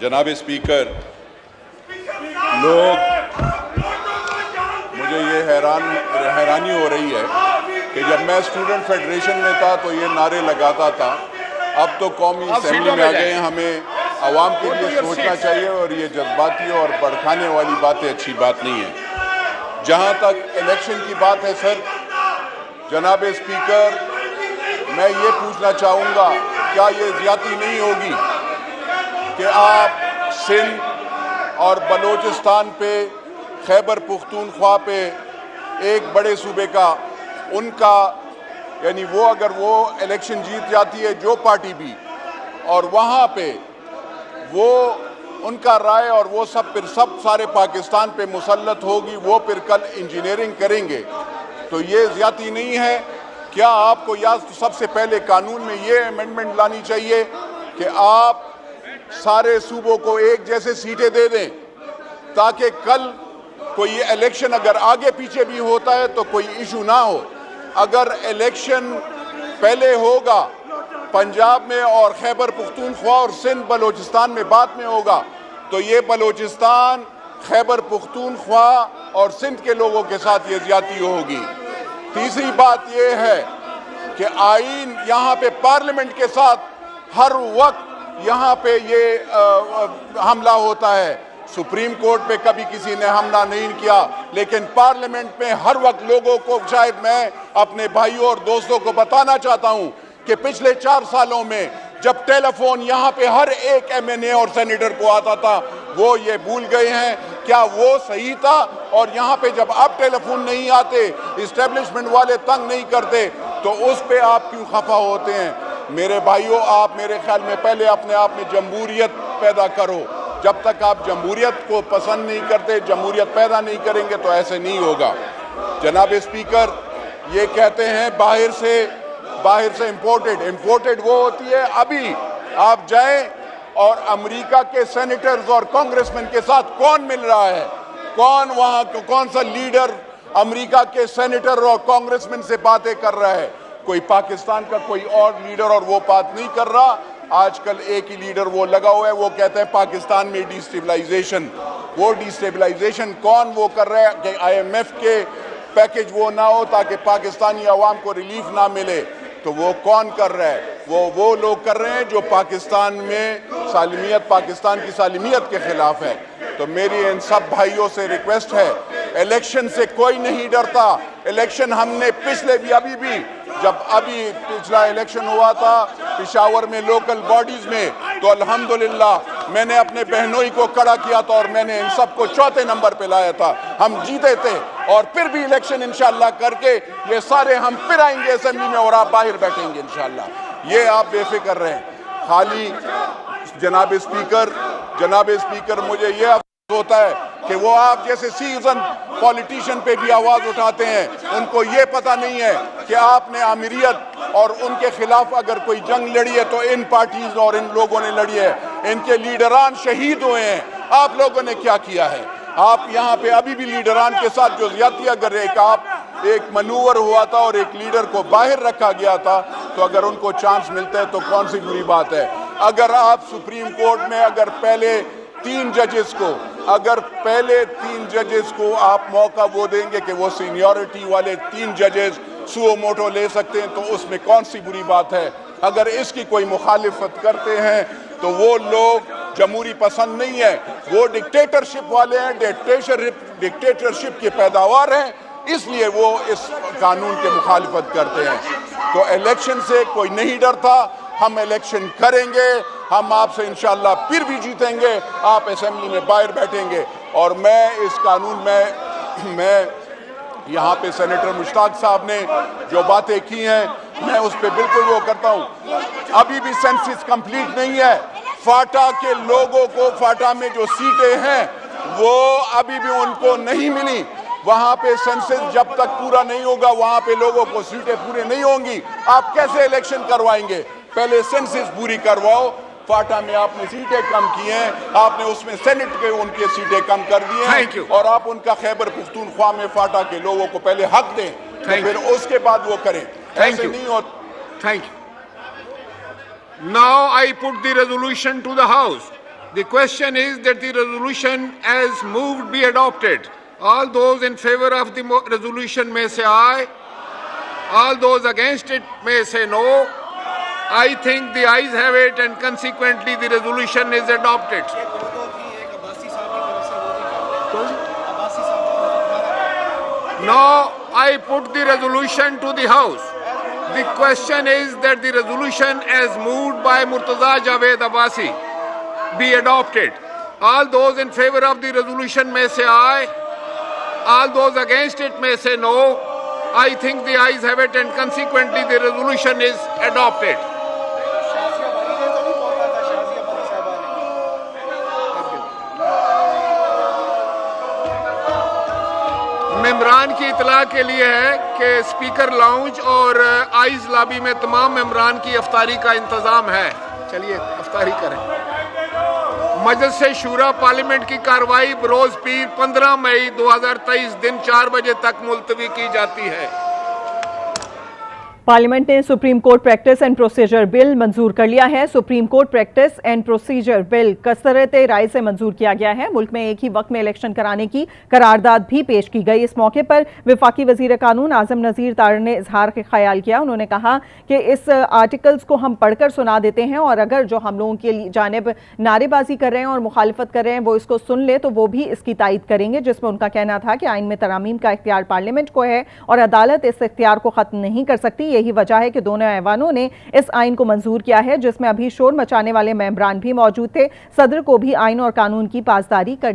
जनाब स्पीकर, लोग मुझे ये हैरानी हो रही है कि जब मैं स्टूडेंट फेडरेशन में था तो ये नारे लगाता था। अब तो कौमी असेंबली में आ गए। हमें आवाम के लिए सोचना चाहिए और ये जज्बाती और भड़काने वाली बातें अच्छी बात नहीं है। जहाँ तक इलेक्शन की बात है सर, जनाब स्पीकर, मैं ये पूछना चाहूँगा, क्या ये ज्यादती नहीं होगी कि आप सिंध और बलूचिस्तान पे, खैबर पुख्तूनख्वा पे, एक बड़े सूबे का उनका, यानी वो अगर वो इलेक्शन जीत जाती है जो पार्टी भी, और वहाँ पे वो उनका राय और वो सब फिर सब सारे पाकिस्तान पे मुसल्लत होगी, वो फिर कल इंजीनियरिंग करेंगे, तो ये ज्यादती नहीं है? क्या आपको या सबसे पहले कानून में ये अमेंडमेंट लानी चाहिए कि आप सारे सूबों को एक जैसे सीटें दे दें, ताकि कल कोई इलेक्शन अगर आगे पीछे भी होता है तो कोई इशू ना हो। अगर इलेक्शन पहले होगा पंजाब में और खैबर पुख्तूनख्वा और सिंध बलूचिस्तान में बाद में होगा, तो ये बलूचिस्तान, खैबर पुख्तूनख्वा और सिंध के लोगों के साथ ये ज्यादती होगी। तीसरी बात ये है कि आईन यहाँ पे पार्लियामेंट के साथ हर वक्त यहाँ पे ये हमला होता है। सुप्रीम कोर्ट पे कभी किसी ने हमला नहीं किया, लेकिन पार्लियामेंट में हर वक्त लोगों को, शायद मैं अपने भाइयों और दोस्तों को बताना चाहता हूँ कि पिछले 4 सालों में जब टेलीफोन यहाँ पे हर एक एमएनए और सेनेटर को आता था, वो ये भूल गए हैं क्या वो सही था? और यहाँ पे जब अब टेलीफोन नहीं आते, इस्टेब्लिशमेंट वाले तंग नहीं करते, तो उस पे आप क्यों खफा होते हैं? मेरे भाइयों, आप मेरे ख्याल में पहले अपने आप में जमहूरियत पैदा करो। जब तक आप जमहूरियत को पसंद नहीं करते, जमहूरियत पैदा नहीं करेंगे, तो ऐसे नहीं होगा। जनाब स्पीकर, ये कहते हैं बाहर से इंपोर्टेड वो होती है। अभी आप जाएं और अमेरिका के सेनेटर्स और कांग्रेसमैन के साथ कौन मिल रहा है, कौन सा लीडर अमेरिका के सेनेटर और कांग्रेसमैन से बातें कर रहा है? कोई पाकिस्तान का कोई और लीडर और वो बात नहीं कर रहा। आजकल एक ही लीडर वो लगा हुआ है, वो कहता है पाकिस्तान में डिस्टेबलाइजेशन। वो डिस्टेबलाइजेशन कौन वो कर रहा है कि IMF के पैकेज वो ना हो ताकि पाकिस्तानी अवाम को रिलीफ ना मिले, तो वो कौन कर रहा है? वो लोग कर रहे हैं जो पाकिस्तान में सालिमियत, पाकिस्तान की सालिमियत के खिलाफ है। तो मेरी इन सब भाइयों से रिक्वेस्ट है, इलेक्शन से कोई नहीं डरता। इलेक्शन हमने पिछले भी, अभी भी, जब अभी पिछला इलेक्शन हुआ था पेशावर में लोकल बॉडीज में, तो अल्हम्दुलिल्लाह मैंने अपने बहनोई को खड़ा किया था और मैंने इन सबको चौथे नंबर पे लाया था। हम जीते थे और फिर भी इलेक्शन इंशाल्लाह करके ये सारे हम फिर आएंगे असेंबली में और आप बाहर बैठेंगे इंशाल्लाह। ये आप बेफिक्र रहें। खाली जनाब स्पीकर, मुझे ये होता है कि वो आप जैसे सीजन पॉलिटिशियन पे भी आवाज उठाते हैं, उनको ये पता नहीं है कि आपने अमीरियत और उनके खिलाफ अगर कोई जंग लड़ी है तो इन पार्टीज और इन लोगों ने लड़ी है, इनके लीडरान शहीद हुए हैं। आप लोगों ने क्या किया है? आप यहाँ पे अभी भी लीडरान के साथ जो ज्यादती, अगर एक मनूवर हुआ था और एक लीडर को बाहर रखा गया था, तो अगर उनको चांस मिलता है तो कौन सी बुरी बात है? अगर आप सुप्रीम कोर्ट में अगर पहले 3 जजेस को आप मौका वो देंगे कि वो सीनियरिटी वाले 3 जजेस सुओ मोटो ले सकते हैं, तो उसमें कौन सी बुरी बात है? अगर इसकी कोई मुखालिफत करते हैं तो वो लोग जमहूरी पसंद नहीं है, वो डिक्टेटरशिप वाले हैं, डिक्टेटरशिप की पैदावार हैं, इसलिए वो इस कानून के मुखालिफत करते हैं। तो इलेक्शन से कोई नहीं डरता, हम इलेक्शन करेंगे, हम आपसे इंशाल्लाह फिर भी जीतेंगे, आप असेंबली में बाहर बैठेंगे। और मैं इस कानून में, मैं यहाँ पे सेनेटर मुश्ताक साहब ने जो बातें की हैं, मैं उस पर बिल्कुल वो करता हूँ। अभी भी सेंसस कंप्लीट नहीं है। फाटा के लोगों को, फाटा में जो सीटें हैं वो अभी भी उनको नहीं मिली। वहां पे सेंसस जब तक पूरा नहीं होगा, वहां पे लोगों को सीटें पूरे नहीं होंगी। आप कैसे इलेक्शन करवाएंगे? पहले सेंसस पूरी करवाओ। फाटा में आपने सीटें कम की हैं, आपने उसमें सेनेट के उनके सीटें कम कर दी हैं, और आप उनका खैबर पुख्तूनख्वा में फाटा के लोगों को पहले हक दें, तो फिर उसके बाद वो करें। ऐसे नहीं हो। Thank you. Now I put the resolution to the House. The question is that the resolution as moved be adopted. All those in favor of the resolution may say aye. All those against it may say no. I think the ayes have it and consequently the resolution is adopted. Now I put the resolution to the House. The question is that the resolution as moved by Murtaza Javed Abbasi be adopted. All those in favor of the resolution may say aye. All those against it may say no. I think the ayes have it and consequently the resolution is adopted. मेंबरान की इतला के लिए है कि speaker lounge और eyes lobby में तमाम मेंबरान की अफ्तारी का इंतजाम है। चलिए अफ्तारी करें। मजलिस शूरा पार्लियामेंट की कार्रवाई बरोज पीर 15 मई 2023 दिन 4 बजे तक मुलतवी की जाती है। पार्लियामेंट ने supreme court practice and procedure bill मंजूर कर लिया है। Supreme court practice and procedure bill कसरत राय से मंजूर किया गया है। मुल्क में एक ही वक्त में इलेक्शन कराने की करारदाद भी पेश की गई। इस मौके पर वफाकी वजीर कानून आजम नज़ीर तार ने इजहार के ख्याल किया। उन्होंने कहा कि इस आर्टिकल्स को हम पढ़कर सुना देते हैं और अगर जो हम लोगों के जानिब नारेबाजी कर रहे हैं और मुखालफत कर रहे हैं वो इसको सुन ले तो वो भी इसकी तायद करेंगे, जिसमें उनका कहना था कि आइन में तरामीम का इख्तियार पार्लियामेंट को है और अदालत इस इख्तियार को खत्म नहीं कर सकती। यही वजह है कि दोनों ऐवानों ने इस आइन को मंजूर किया है, जिसमें अभी शोर मचाने वाले मेंबरान भी मौजूद थे। सदर को भी आइन और कानून की पासदारी करनी